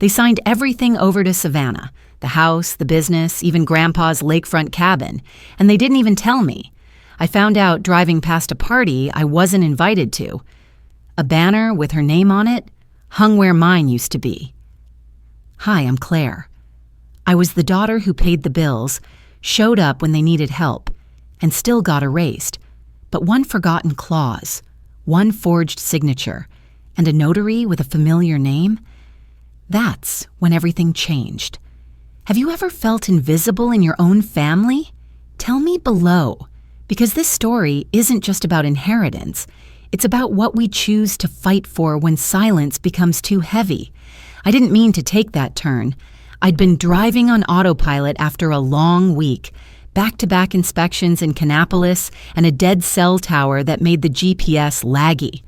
They signed everything over to Savannah, the house, the business, even Grandpa's lakefront cabin, and they didn't even tell me. I found out driving past a party I wasn't invited to. A banner with her name on it hung where mine used to be. Hi, I'm Claire. I was the daughter who paid the bills, showed up when they needed help, and still got erased. But one forgotten clause, one forged signature, and a notary with a familiar name? That's when everything changed. Have you ever felt invisible in your own family? Tell me below, because this story isn't just about inheritance. It's about what we choose to fight for when silence becomes too heavy. I didn't mean to take that turn. I'd been driving on autopilot after a long week, back-to-back inspections in Kannapolis and a dead cell tower that made the GPS laggy.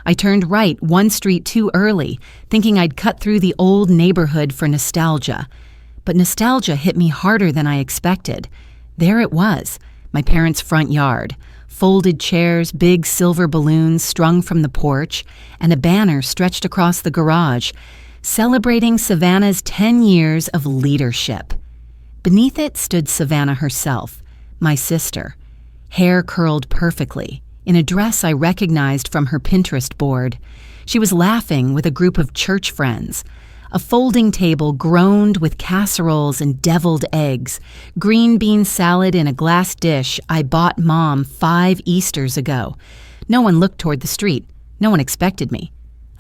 I turned right one street too early, thinking I'd cut through the old neighborhood for nostalgia. But nostalgia hit me harder than I expected. There it was, my parents' front yard. Folded chairs, big silver balloons strung from the porch, and a banner stretched across the garage, celebrating Savannah's 10 years of leadership. Beneath it stood Savannah herself, my sister, hair curled perfectly, in a dress I recognized from her Pinterest board. She was laughing with a group of church friends. A folding table groaned with casseroles and deviled eggs, green bean salad in a glass dish I bought Mom 5 Easters ago. No one looked toward the street. No one expected me.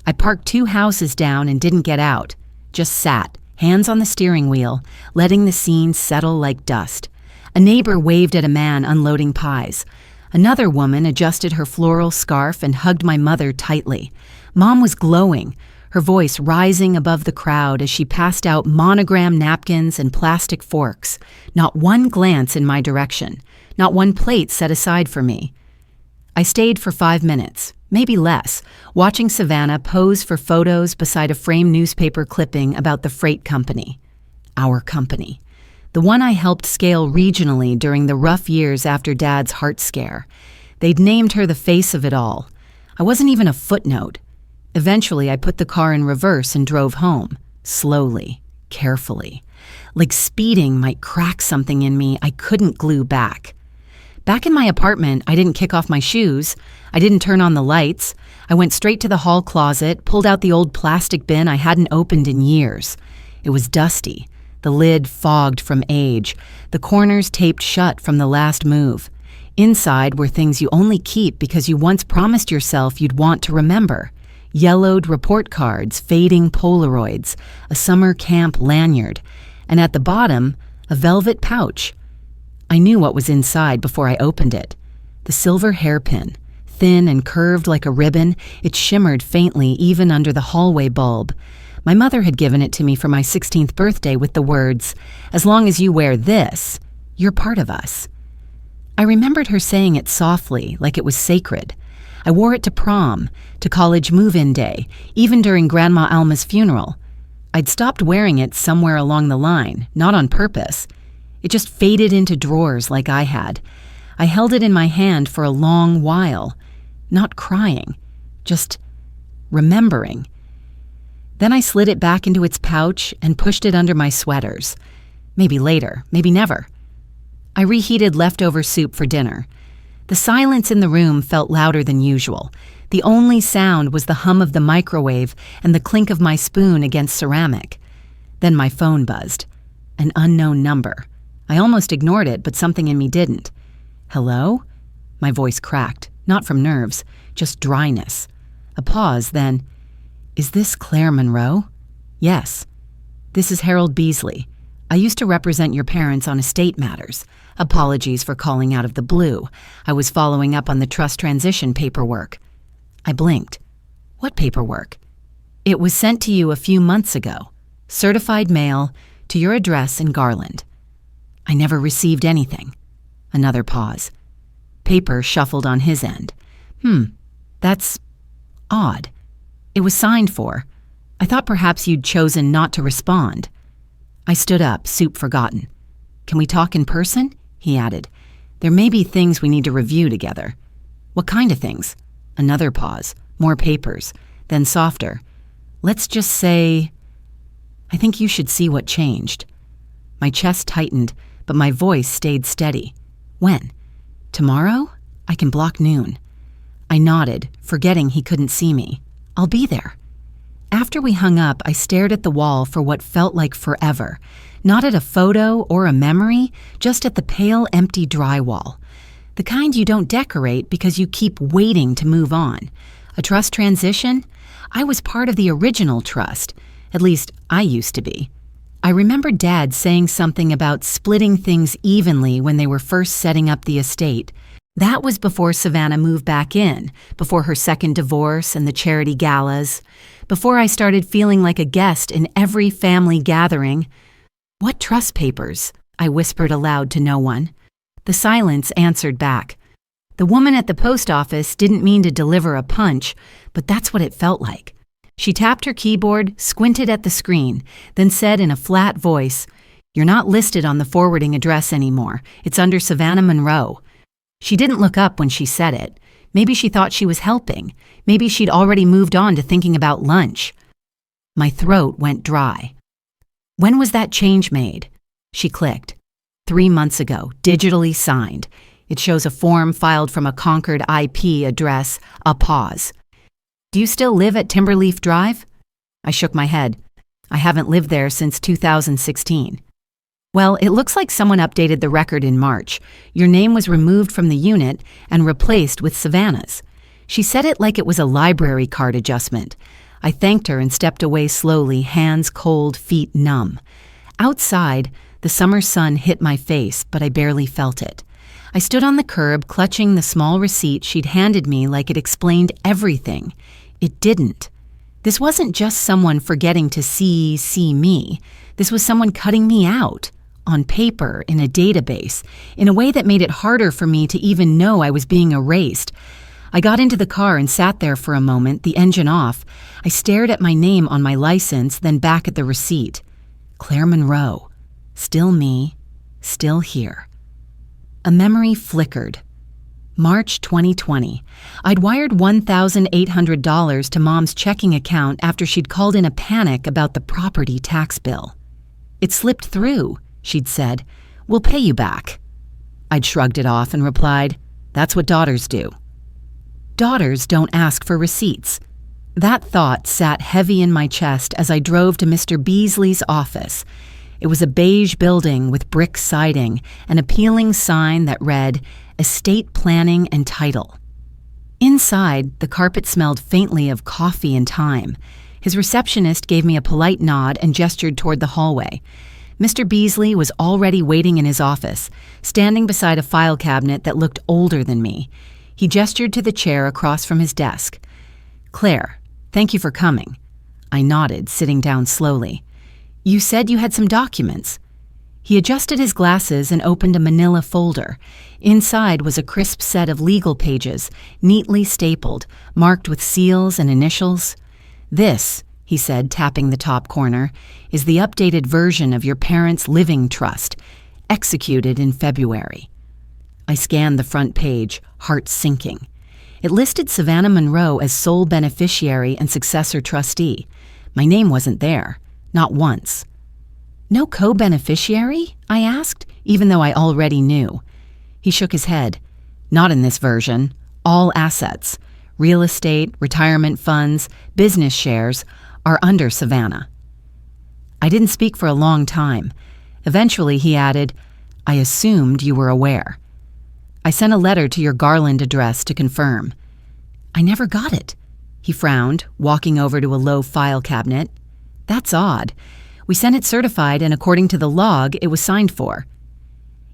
I parked 2 houses down and didn't get out. Just sat, hands on the steering wheel, letting the scene settle like dust. A neighbor waved at a man unloading pies. Another woman adjusted her floral scarf and hugged my mother tightly. Mom was glowing, her voice rising above the crowd as she passed out monogram napkins and plastic forks. Not one glance in my direction, not one plate set aside for me. I stayed for 5 minutes, maybe less, watching Savannah pose for photos beside a framed newspaper clipping about the freight company. Our company. The one I helped scale regionally during the rough years after Dad's heart scare. They'd named her the face of it all. I wasn't even a footnote. Eventually, I put the car in reverse and drove home, slowly, carefully. Like speeding might crack something in me I couldn't glue back. Back in my apartment, I didn't kick off my shoes. I didn't turn on the lights. I went straight to the hall closet, pulled out the old plastic bin I hadn't opened in years. It was dusty, the lid fogged from age, the corners taped shut from the last move. Inside were things you only keep because you once promised yourself you'd want to remember. Yellowed report cards, fading Polaroids, a summer camp lanyard, and at the bottom, a velvet pouch. I knew what was inside before I opened it. The silver hairpin, thin and curved like a ribbon, it shimmered faintly even under the hallway bulb. My mother had given it to me for my 16th birthday with the words, "As long as you wear this, you're part of us." I remembered her saying it softly, like it was sacred. I wore it to prom, to college move-in day, even during Grandma Alma's funeral. I'd stopped wearing it somewhere along the line, not on purpose. It just faded into drawers like I had. I held it in my hand for a long while, not crying, just remembering. Then I slid it back into its pouch and pushed it under my sweaters. Maybe later, maybe never. I reheated leftover soup for dinner. The silence in the room felt louder than usual. The only sound was the hum of the microwave and the clink of my spoon against ceramic. Then my phone buzzed. An unknown number. I almost ignored it, but something in me didn't. "Hello?" My voice cracked, not from nerves, just dryness. A pause, then, "Is this Claire Monroe?" "Yes." "This is Harold Beasley. I used to represent your parents on estate matters. Apologies for calling out of the blue. I was following up on the trust transition paperwork." I blinked. "What paperwork?" "It was sent to you a few months ago. Certified mail to your address in Garland." "I never received anything." Another pause. Paper shuffled on his end. That's odd. It was signed for. I thought perhaps you'd chosen not to respond." I stood up, soup forgotten. "Can we talk in person?" he added. "There may be things we need to review together." "What kind of things?" Another pause, more papers, then softer. "Let's just say..." I think you should see what changed." My chest tightened, but my voice stayed steady. "When? Tomorrow? I can block noon." I nodded, forgetting he couldn't see me. "I'll be there." After we hung up, I stared at the wall for what felt like forever. Not at a photo or a memory, just at the pale, empty drywall. The kind you don't decorate because you keep waiting to move on. A trust transition? I was part of the original trust. At least, I used to be. I remember Dad saying something about splitting things evenly when they were first setting up the estate. That was before Savannah moved back in, before her second divorce and the charity galas, before I started feeling like a guest in every family gathering. "What trust papers?" I whispered aloud to no one. The silence answered back. The woman at the post office didn't mean to deliver a punch, but that's what it felt like. She tapped her keyboard, squinted at the screen, then said in a flat voice, "You're not listed on the forwarding address anymore. It's under Savannah Monroe." She didn't look up when she said it. Maybe she thought she was helping. Maybe she'd already moved on to thinking about lunch. My throat went dry. "When was that change made?" She clicked. 3 months ago, digitally signed. It shows a form filed from a Concord IP address, a pause. "Do you still live at Timberleaf Drive?" I shook my head. "I haven't lived there since 2016. "Well, it looks like someone updated the record in March. Your name was removed from the unit and replaced with Savannah's." She said it like it was a library card adjustment. I thanked her and stepped away slowly, hands cold, feet numb. Outside, the summer sun hit my face, but I barely felt it. I stood on the curb, clutching the small receipt she'd handed me like it explained everything. It didn't. This wasn't just someone forgetting to see me. This was someone cutting me out, on paper, in a database, in a way that made it harder for me to even know I was being erased. I got into the car and sat there for a moment, the engine off. I stared at my name on my license, then back at the receipt. Claire Monroe. Still me, still here. A memory flickered. March 2020. I'd wired $1,800 to Mom's checking account after she'd called in a panic about the property tax bill. "It slipped through," she'd said. "We'll pay you back." I'd shrugged it off and replied, "That's what daughters do." Daughters don't ask for receipts. That thought sat heavy in my chest as I drove to Mr. Beasley's office. It was a beige building with brick siding, an appealing sign that read, "Estate Planning and Title." Inside, the carpet smelled faintly of coffee and thyme. His receptionist gave me a polite nod and gestured toward the hallway. Mr. Beasley was already waiting in his office, standing beside a file cabinet that looked older than me. He gestured to the chair across from his desk. "Claire, thank you for coming." I nodded, sitting down slowly. "You said you had some documents." He adjusted his glasses and opened a manila folder. Inside was a crisp set of legal pages, neatly stapled, marked with seals and initials. "This," he said, tapping the top corner, "is the updated version of your parents' living trust, executed in February." I scanned the front page, heart sinking. It listed Savannah Monroe as sole beneficiary and successor trustee. My name wasn't there, not once. "No co-beneficiary?" I asked, even though I already knew. He shook his head. "Not in this version. All assets, real estate, retirement funds, business shares, are under Savannah." I didn't speak for a long time. Eventually he added, "I assumed you were aware. I sent a letter to your Garland address to confirm." "I never got it." He frowned, walking over to a low file cabinet. "That's odd. We sent it certified, and according to the log, it was signed for."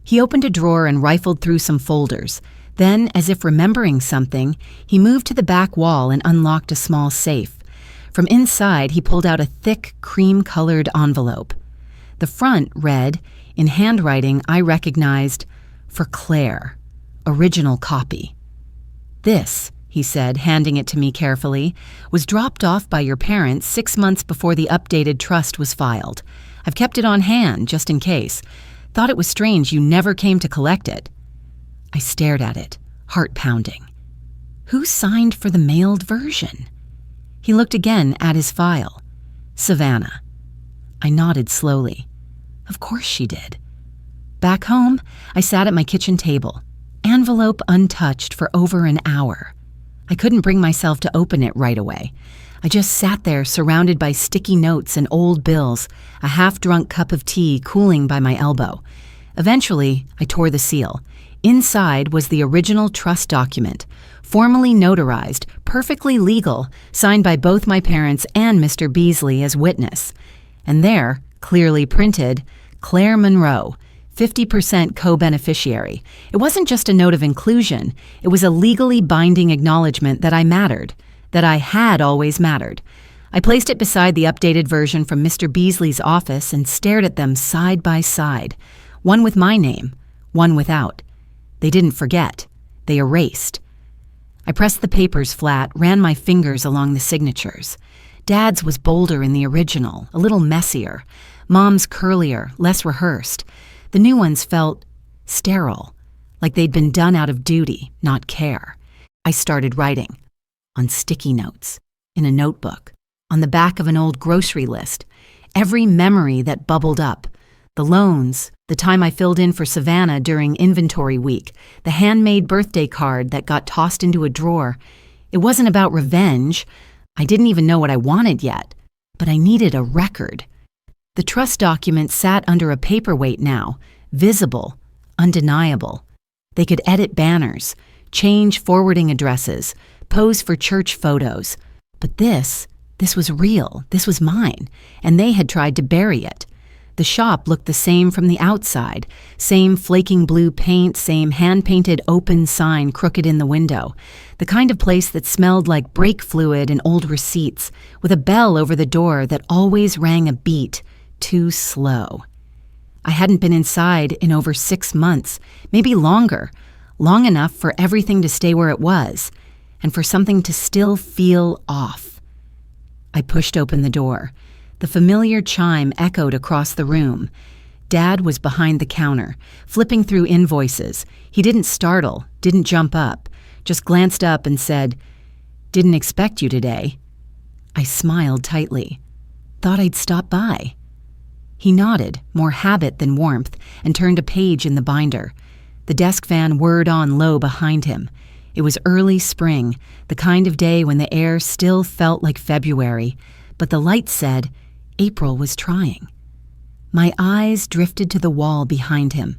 He opened a drawer and rifled through some folders. Then, as if remembering something, he moved to the back wall and unlocked a small safe. From inside, he pulled out a thick, cream-colored envelope. The front read, in handwriting I recognized, "For Claire. Original copy." "This," he said, handing it to me carefully, "was dropped off by your parents 6 months before the updated trust was filed. I've kept it on hand, just in case. Thought it was strange you never came to collect it." I stared at it, heart pounding. Who signed for the mailed version? He looked again at his file. Savannah. I nodded slowly. Of course she did. Back home, I sat at my kitchen table, envelope untouched for over an hour. I couldn't bring myself to open it right away. I just sat there surrounded by sticky notes and old bills, a half-drunk cup of tea cooling by my elbow. Eventually, I tore the seal. Inside was the original trust document, formally notarized, perfectly legal, signed by both my parents and Mr. Beasley as witness. And there, clearly printed, Claire Monroe, 50% co-beneficiary. It wasn't just a note of inclusion, it was a legally binding acknowledgement that I mattered, that I had always mattered. I placed it beside the updated version from Mr. Beasley's office and stared at them side by side, one with my name, one without. They didn't forget. They erased. I pressed the papers flat, ran my fingers along the signatures. Dad's was bolder in the original, a little messier. Mom's curlier, less rehearsed. The new ones felt sterile, like they'd been done out of duty, not care. I started writing. On sticky notes, in a notebook, on the back of an old grocery list, every memory that bubbled up. The loans, the time I filled in for Savannah during inventory week, the handmade birthday card that got tossed into a drawer. It wasn't about revenge. I didn't even know what I wanted yet, but I needed a record. The trust document sat under a paperweight now, visible, undeniable. They could edit banners, change forwarding addresses, pose for church photos. But this was real, this was mine, and they had tried to bury it. The shop looked the same from the outside, same flaking blue paint, same hand-painted open sign crooked in the window, the kind of place that smelled like brake fluid and old receipts, with a bell over the door that always rang a beat, too slow. I hadn't been inside in over 6 months, maybe longer, long enough for everything to stay where it was, and for something to still feel off. I pushed open the door. The familiar chime echoed across the room. Dad was behind the counter, flipping through invoices. He didn't startle, didn't jump up, just glanced up and said, "Didn't expect you today." I smiled tightly. Thought I'd stop by. He nodded, more habit than warmth, and turned a page in the binder. The desk fan whirred on low behind him. It was early spring, the kind of day when the air still felt like February, but the light said April was trying. My eyes drifted to the wall behind him,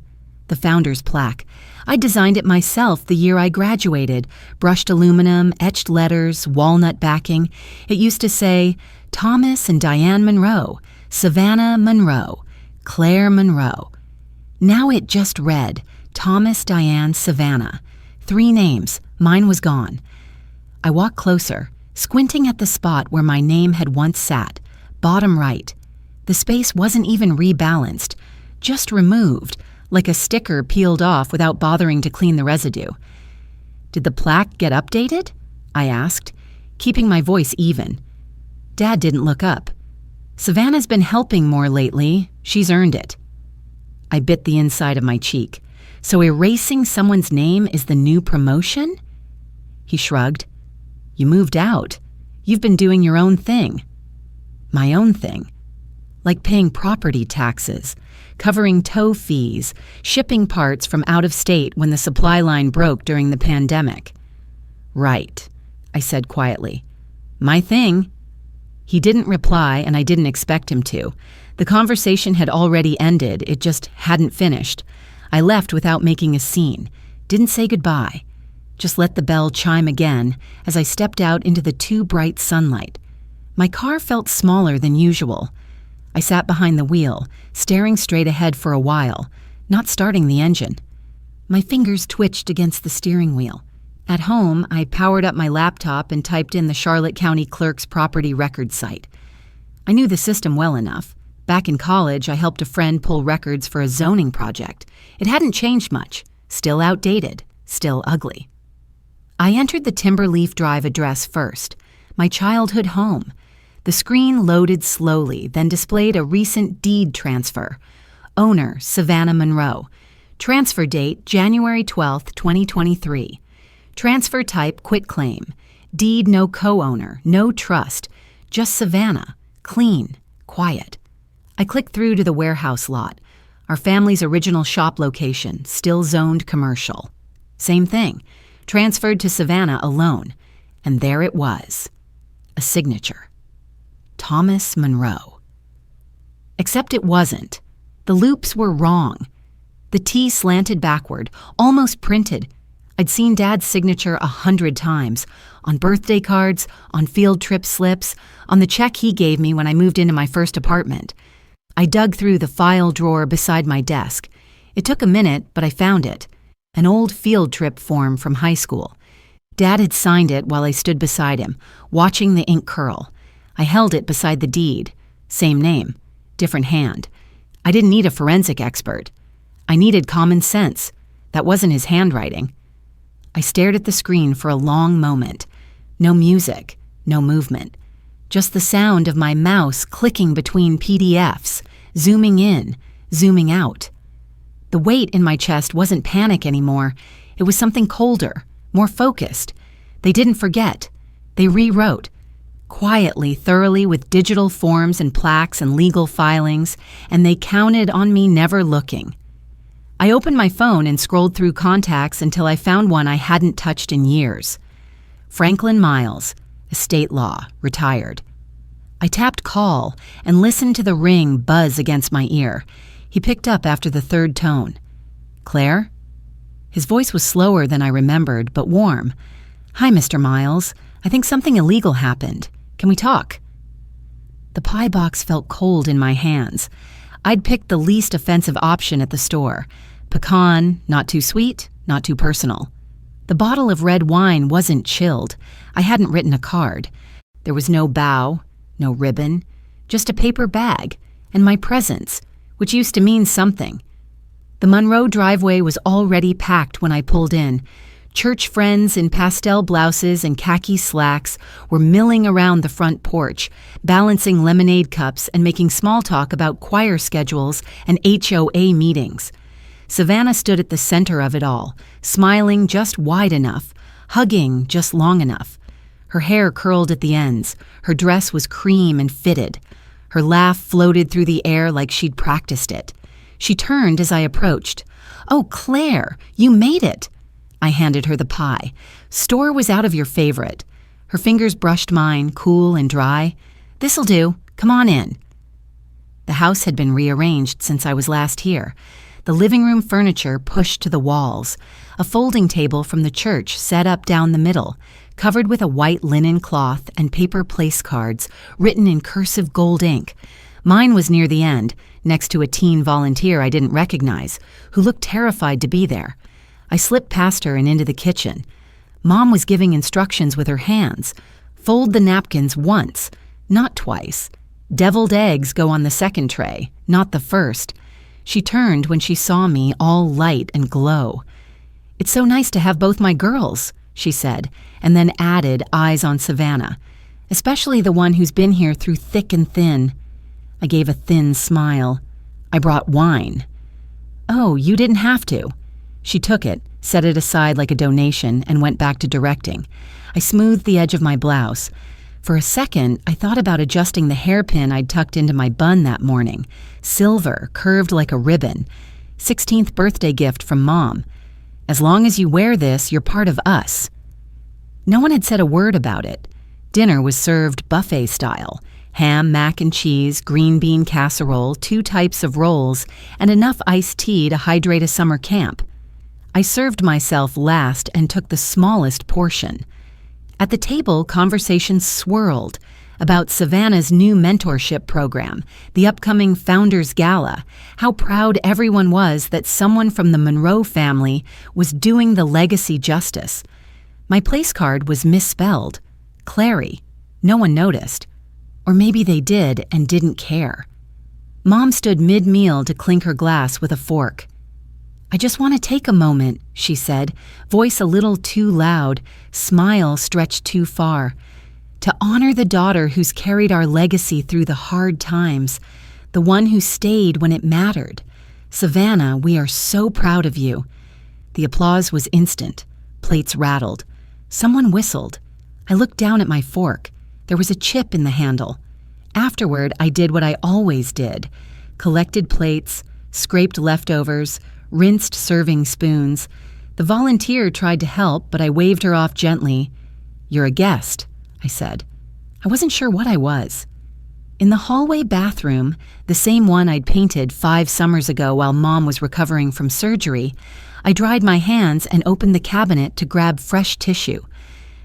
the founder's plaque. I designed it myself the year I graduated, brushed aluminum, etched letters, walnut backing. It used to say, Thomas and Diane Monroe, Savannah Monroe, Claire Monroe. Now it just read, Thomas, Diane, Savannah. 3 names. Mine was gone. I walked closer, squinting at the spot where my name had once sat, bottom right. The space wasn't even rebalanced, just removed, like a sticker peeled off without bothering to clean the residue. Did the plaque get updated? I asked, keeping my voice even. Dad didn't look up. Savannah's been helping more lately. She's earned it. I bit the inside of my cheek. So erasing someone's name is the new promotion? He shrugged. You moved out. You've been doing your own thing. My own thing. Like paying property taxes, covering tow fees, shipping parts from out of state when the supply line broke during the pandemic. Right, I said quietly. My thing. He didn't reply, and I didn't expect him to. The conversation had already ended, it just hadn't finished. I left without making a scene, didn't say goodbye, just let the bell chime again as I stepped out into the too bright sunlight. My car felt smaller than usual. I sat behind the wheel, staring straight ahead for a while, not starting the engine. My fingers twitched against the steering wheel. At home, I powered up my laptop and typed in the Charlotte County Clerk's property record site. I knew the system well enough. Back in college, I helped a friend pull records for a zoning project. It hadn't changed much, still outdated, still ugly. I entered the Timberleaf Drive address first, my childhood home. The screen loaded slowly, then displayed a recent deed transfer. Owner, Savannah Monroe. Transfer date, January 12, 2023. Transfer type, quitclaim. Deed, no co-owner, no trust. Just Savannah. Clean, quiet. I clicked through to the warehouse lot, our family's original shop location, still zoned commercial. Same thing, transferred to Savannah alone, and there it was. A signature. Thomas Monroe. Except it wasn't. The loops were wrong. The T slanted backward, almost printed. I'd seen Dad's signature 100 times, on birthday cards, on field trip slips, on the check he gave me when I moved into my first apartment. I dug through the file drawer beside my desk. It took a minute, but I found it. An old field trip form from high school. Dad had signed it while I stood beside him, watching the ink curl. I held it beside the deed. Same name, different hand. I didn't need a forensic expert. I needed common sense. That wasn't his handwriting. I stared at the screen for a long moment. No music, no movement. Just the sound of my mouse clicking between PDFs, zooming in, zooming out. The weight in my chest wasn't panic anymore. It was something colder, more focused. They didn't forget. They rewrote. Quietly, thoroughly, with digital forms and plaques and legal filings, and they counted on me never looking. I opened my phone and scrolled through contacts until I found one I hadn't touched in years. Franklin Miles, estate law, retired. I tapped call and listened to the ring buzz against my ear. He picked up after the third tone. Claire? His voice was slower than I remembered, but warm. Hi, Mr. Miles. I think something illegal happened. Can we talk? The pie box felt cold in my hands. I'd picked the least offensive option at the store. Pecan, not too sweet, not too personal. The bottle of red wine wasn't chilled. I hadn't written a card. There was no bow, no ribbon, just a paper bag, and my presence, which used to mean something. The Monroe driveway was already packed when I pulled in. Church friends in pastel blouses and khaki slacks were milling around the front porch, balancing lemonade cups and making small talk about choir schedules and HOA meetings. Savannah stood at the center of it all, smiling just wide enough, hugging just long enough. Her hair curled at the ends. Her dress was cream and fitted. Her laugh floated through the air like she'd practiced it. She turned as I approached. "Oh, Claire, you made it!" I handed her the pie. "Store was out of your favorite." Her fingers brushed mine, cool and dry. "This'll do. Come on in." The house had been rearranged since I was last here. The living room furniture pushed to the walls. A folding table from the church set up down the middle, covered with a white linen cloth and paper place cards written in cursive gold ink. Mine was near the end, next to a teen volunteer I didn't recognize, who looked terrified to be there. I slipped past her and into the kitchen. Mom was giving instructions with her hands. Fold the napkins once, not twice. Deviled eggs go on the second tray, not the first. She turned when she saw me, all light and glow. "It's so nice to have both my girls," she said, and then added, eyes on Savannah, "especially the one who's been here through thick and thin." I gave a thin smile. "I brought wine." "Oh, you didn't have to." She took it, set it aside like a donation, and went back to directing. I smoothed the edge of my blouse. For a second, I thought about adjusting the hairpin I'd tucked into my bun that morning. Silver, curved like a ribbon. 16th birthday gift from Mom. "As long as you wear this, you're part of us." No one had said a word about it. Dinner was served buffet style. Ham, mac and cheese, green bean casserole, 2 types of rolls, and enough iced tea to hydrate a summer camp. I served myself last and took the smallest portion. At the table, conversations swirled about Savannah's new mentorship program, the upcoming Founders Gala, how proud everyone was that someone from the Monroe family was doing the legacy justice. My place card was misspelled. Clary. No one noticed. Or maybe they did and didn't care. Mom stood mid-meal to clink her glass with a fork. "I just want to take a moment," she said, voice a little too loud, smile stretched too far, "to honor the daughter who's carried our legacy through the hard times, the one who stayed when it mattered. Savannah, we are so proud of you." The applause was instant. Plates rattled. Someone whistled. I looked down at my fork. There was a chip in the handle. Afterward, I did what I always did. collected plates, scraped leftovers, rinsed serving spoons. The volunteer tried to help, but I waved her off gently. "You're a guest," I said. I wasn't sure what I was. In the hallway bathroom, the same one I'd painted 5 summers ago while Mom was recovering from surgery, I dried my hands and opened the cabinet to grab fresh tissue.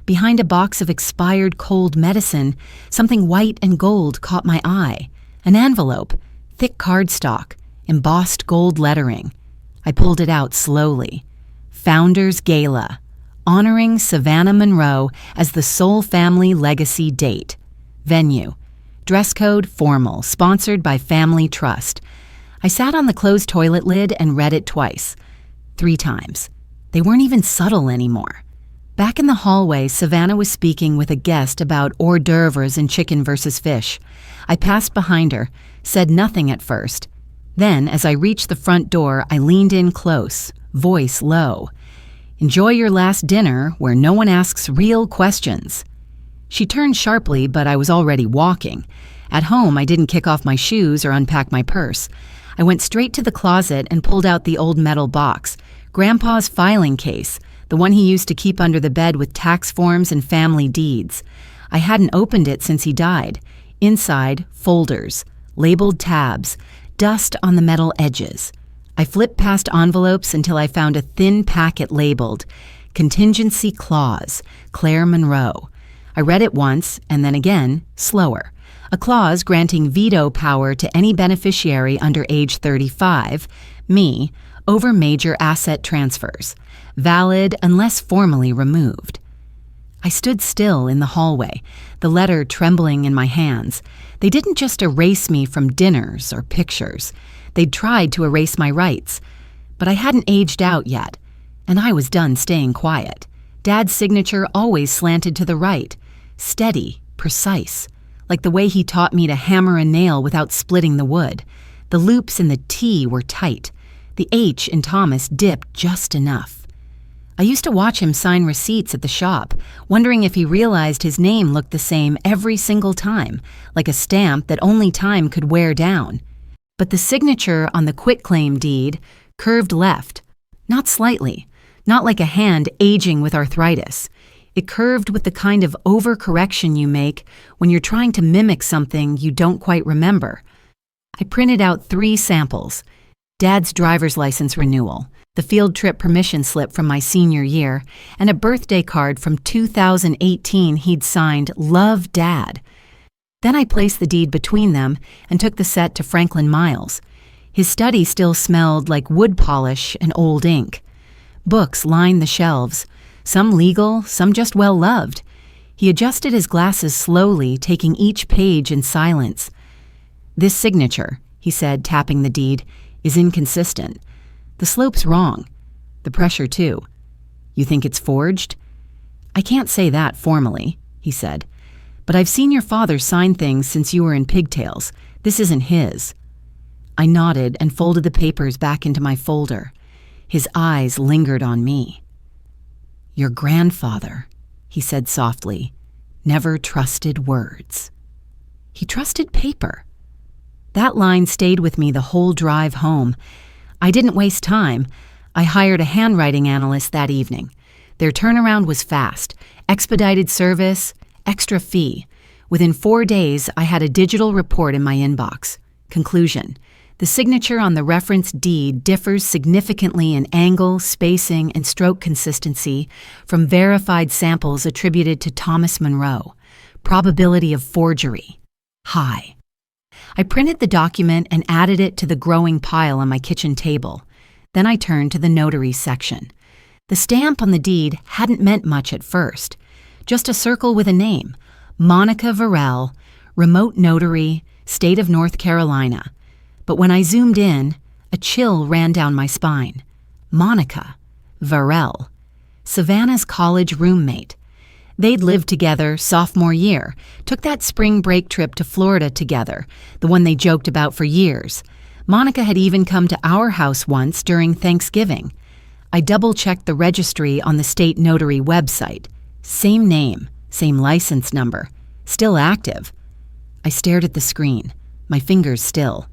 Behind a box of expired cold medicine, something white and gold caught my eye. An envelope, thick cardstock, embossed gold lettering. I pulled it out slowly. Founders Gala, honoring Savannah Monroe as the sole family legacy date. Venue, dress code formal, sponsored by Family Trust. I sat on the closed toilet lid and read it twice. 3 times. They weren't even subtle anymore. Back in the hallway, Savannah was speaking with a guest about hors d'oeuvres and chicken versus fish. I passed behind her, said nothing at first. Then, as I reached the front door, I leaned in close, voice low. "Enjoy your last dinner where no one asks real questions." She turned sharply, but I was already walking. At home, I didn't kick off my shoes or unpack my purse. I went straight to the closet and pulled out the old metal box, Grandpa's filing case, the one he used to keep under the bed with tax forms and family deeds. I hadn't opened it since he died. Inside, folders, labeled tabs, dust on the metal edges. I flipped past envelopes until I found a thin packet labeled, "Contingency Clause, Claire Monroe." I read it once, and then again, slower. A clause granting veto power to any beneficiary under age 35, me, over major asset transfers, valid unless formally removed. I stood still in the hallway, the letter trembling in my hands. They didn't just erase me from dinners or pictures. They'd tried to erase my rights. But I hadn't aged out yet, and I was done staying quiet. Dad's signature always slanted to the right, steady, precise, like the way he taught me to hammer a nail without splitting the wood. The loops in the T were tight. The H in Thomas dipped just enough. I used to watch him sign receipts at the shop, wondering if he realized his name looked the same every single time, like a stamp that only time could wear down. But the signature on the quitclaim deed curved left, not slightly, not like a hand aging with arthritis. It curved with the kind of overcorrection you make when you're trying to mimic something you don't quite remember. I printed out 3 samples: Dad's driver's license renewal, the field trip permission slip from my senior year, and a birthday card from 2018 he'd signed, "Love, Dad." Then I placed the deed between them and took the set to Franklin Miles. His study still smelled like wood polish and old ink. Books lined the shelves, some legal, some just well-loved. He adjusted his glasses slowly, taking each page in silence. "This signature," he said, tapping the deed, "is inconsistent. The slope's wrong. The pressure, too. You think it's forged?" "I can't say that formally," he said. "But I've seen your father sign things since you were in pigtails. This isn't his." I nodded and folded the papers back into my folder. His eyes lingered on me. "Your grandfather," he said softly, "never trusted words. He trusted paper." That line stayed with me the whole drive home. I didn't waste time. I hired a handwriting analyst that evening. Their turnaround was fast, expedited service, extra fee. Within 4 days, I had a digital report in my inbox. Conclusion: the signature on the reference deed differs significantly in angle, spacing, and stroke consistency from verified samples attributed to Thomas Monroe. Probability of forgery: high. I printed the document and added it to the growing pile on my kitchen table. Then I turned to the notary section. The stamp on the deed hadn't meant much at first. Just a circle with a name: Monica Varell, remote notary, state of North Carolina. But when I zoomed in, a chill ran down my spine. Monica Varell, Savannah's college roommate. They'd lived together sophomore year, took that spring break trip to Florida together, the one they joked about for years. Monica had even come to our house once during Thanksgiving. I double-checked the registry on the state notary website. Same name, same license number, still active. I stared at the screen, my fingers still.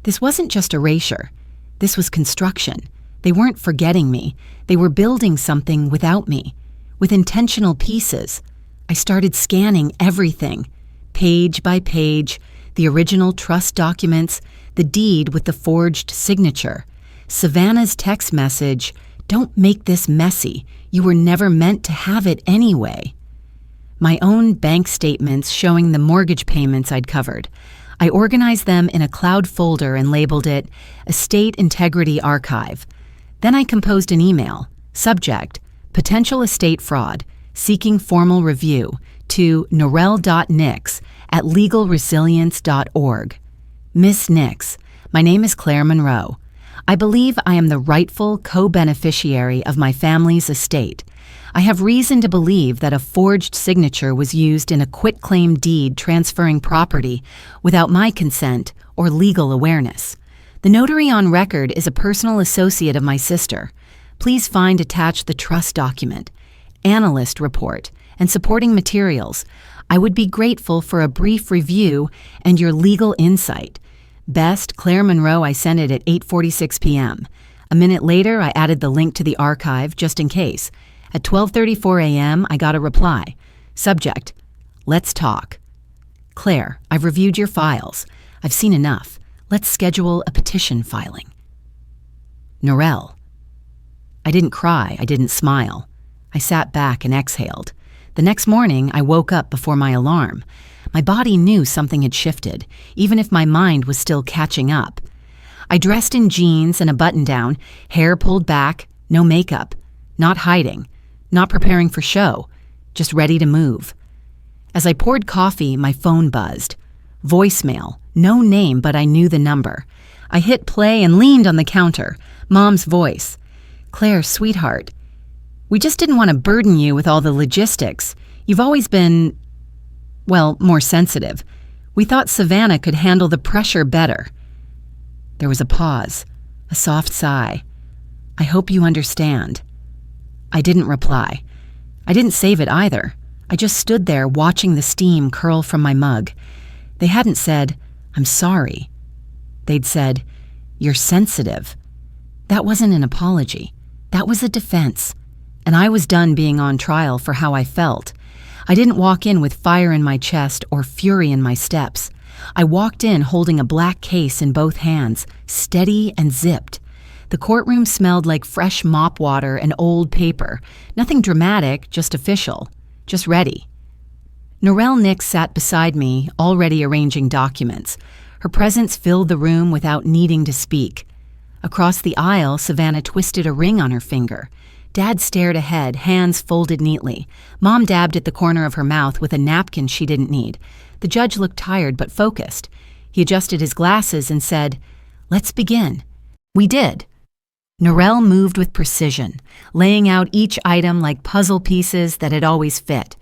This wasn't just erasure. This was construction. They weren't forgetting me. They were building something without me, with intentional pieces. I started scanning everything, page by page, the original trust documents, the deed with the forged signature, Savannah's text message, "Don't make this messy. You were never meant to have it anyway." My own bank statements showing the mortgage payments I'd covered. I organized them in a cloud folder and labeled it Estate Integrity Archive. Then I composed an email, subject, Potential Estate Fraud, Seeking Formal Review, to norel.nix@legalresilience.org. Miss Nix, my name is Claire Monroe. I believe I am the rightful co-beneficiary of my family's estate. I have reason to believe that a forged signature was used in a quitclaim deed transferring property without my consent or legal awareness. The notary on record is a personal associate of my sister. Please find attached the trust document, analyst report, and supporting materials. I would be grateful for a brief review and your legal insight. Best, Claire Monroe. I sent it at 8:46 p.m. A minute later, I added the link to the archive just in case. At 12:34 a.m., I got a reply. Subject, Let's talk. Claire, I've reviewed your files. I've seen enough. Let's schedule a petition filing. Norel. I didn't cry. I didn't smile. I sat back and exhaled. The next morning, I woke up before my alarm. My body knew something had shifted, even if my mind was still catching up. I dressed in jeans and a button-down, hair pulled back, no makeup, not hiding, not preparing for show, just ready to move. As I poured coffee, my phone buzzed. Voicemail, no name, but I knew the number. I hit play and leaned on the counter. Mom's voice. Claire, sweetheart, we just didn't want to burden you with all the logistics. You've always been, well, more sensitive. We thought Savannah could handle the pressure better. There was a pause, a soft sigh. I hope you understand. I didn't reply. I didn't save it either. I just stood there watching the steam curl from my mug. They hadn't said, I'm sorry. They'd said, you're sensitive. That wasn't an apology. That was a defense. And I was done being on trial for how I felt. I didn't walk in with fire in my chest or fury in my steps. I walked in holding a black case in both hands, steady and zipped. The courtroom smelled like fresh mop water and old paper. Nothing dramatic, just official, just ready. Norel Nix sat beside me, already arranging documents. Her presence filled the room without needing to speak. Across the aisle, Savannah twisted a ring on her finger. Dad stared ahead, hands folded neatly. Mom dabbed at the corner of her mouth with a napkin she didn't need. The judge looked tired but focused. He adjusted his glasses and said, Let's begin. We did. Norel moved with precision, laying out each item like puzzle pieces that had always fit.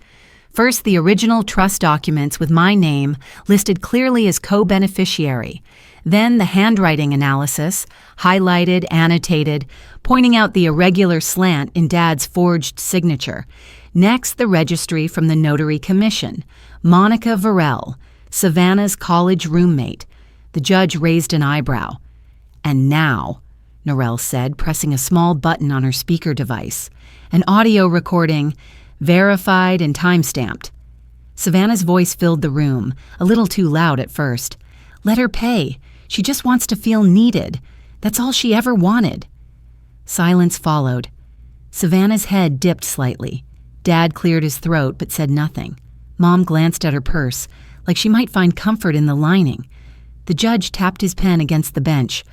First, the original trust documents with my name listed clearly as co-beneficiary. Then the handwriting analysis, highlighted, annotated, pointing out the irregular slant in Dad's forged signature. Next, the registry from the Notary Commission. Monica Varell, Savannah's college roommate. The judge raised an eyebrow. And now, Norel said, pressing a small button on her speaker device. An audio recording, verified and time-stamped. Savannah's voice filled the room, a little too loud at first. Let her pay. She just wants to feel needed. That's all she ever wanted. Silence followed. Savannah's head dipped slightly. Dad cleared his throat but said nothing. Mom glanced at her purse, like she might find comfort in the lining. The judge tapped his pen against the bench.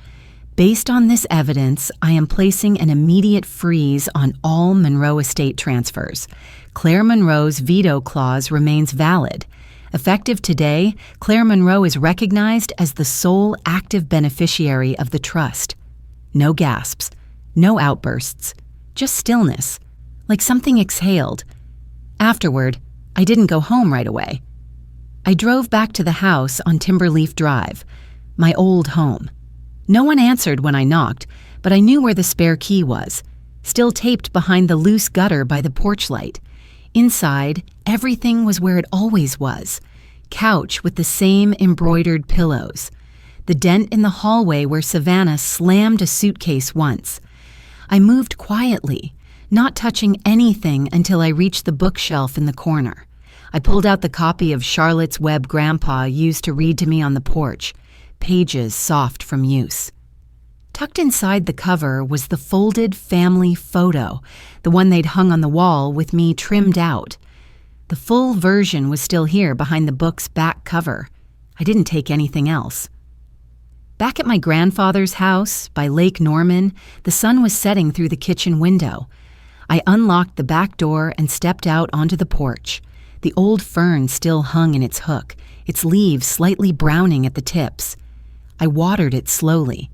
Based on this evidence, I am placing an immediate freeze on all Monroe estate transfers. Claire Monroe's veto clause remains valid. Effective today, Claire Monroe is recognized as the sole active beneficiary of the trust. No gasps, no outbursts, just stillness, like something exhaled. Afterward, I didn't go home right away. I drove back to the house on Timberleaf Drive, my old home. No one answered when I knocked, but I knew where the spare key was, still taped behind the loose gutter by the porch light. Inside, everything was where it always was. Couch with the same embroidered pillows. the dent in the hallway where Savannah slammed a suitcase once. I moved quietly, not touching anything until I reached the bookshelf in the corner. I pulled out the copy of Charlotte's Web Grandpa used to read to me on the porch, pages soft from use. Tucked inside the cover was the folded family photo, the one they'd hung on the wall with me trimmed out. The full version was still here behind the book's back cover. I didn't take anything else. Back at my grandfather's house, by Lake Norman, the sun was setting through the kitchen window. I unlocked the back door and stepped out onto the porch. The old fern still hung in its hook, its leaves slightly browning at the tips. I watered it slowly.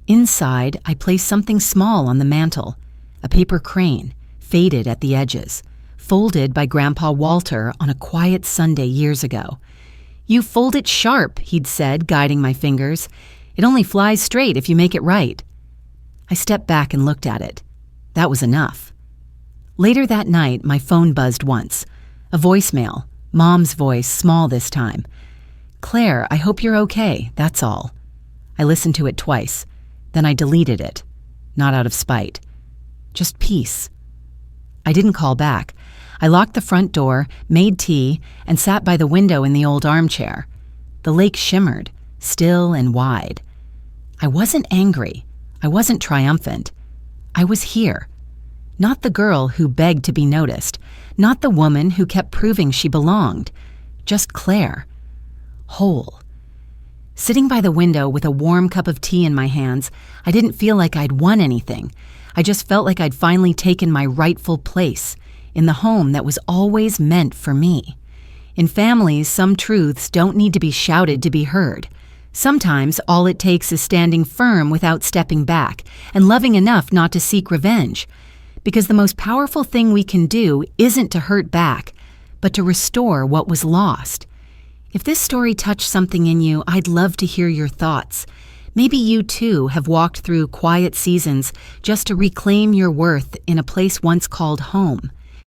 Inside, I placed something small on the mantel, a paper crane, faded at the edges, folded by Grandpa Walter on a quiet Sunday years ago. "You fold it sharp," he'd said, guiding my fingers. "It only flies straight if you make it right." I stepped back and looked at it. That was enough. Later that night, my phone buzzed once. A voicemail, Mom's voice, small this time. "Claire, I hope you're okay, that's all." I listened to it twice. Then I deleted it. Not out of spite. Just peace. I didn't call back. I locked the front door, made tea, and sat by the window in the old armchair. The lake shimmered, still and wide. I wasn't angry. I wasn't triumphant. I was here. Not the girl who begged to be noticed. Not the woman who kept proving she belonged. Just Claire. Whole. Sitting by the window with a warm cup of tea in my hands, I didn't feel like I'd won anything. I just felt like I'd finally taken my rightful place in the home that was always meant for me. In families, some truths don't need to be shouted to be heard. Sometimes all it takes is standing firm without stepping back and loving enough not to seek revenge. Because the most powerful thing we can do isn't to hurt back, but to restore what was lost. If this story touched something in you, I'd love to hear your thoughts. Maybe you too have walked through quiet seasons just to reclaim your worth in a place once called home.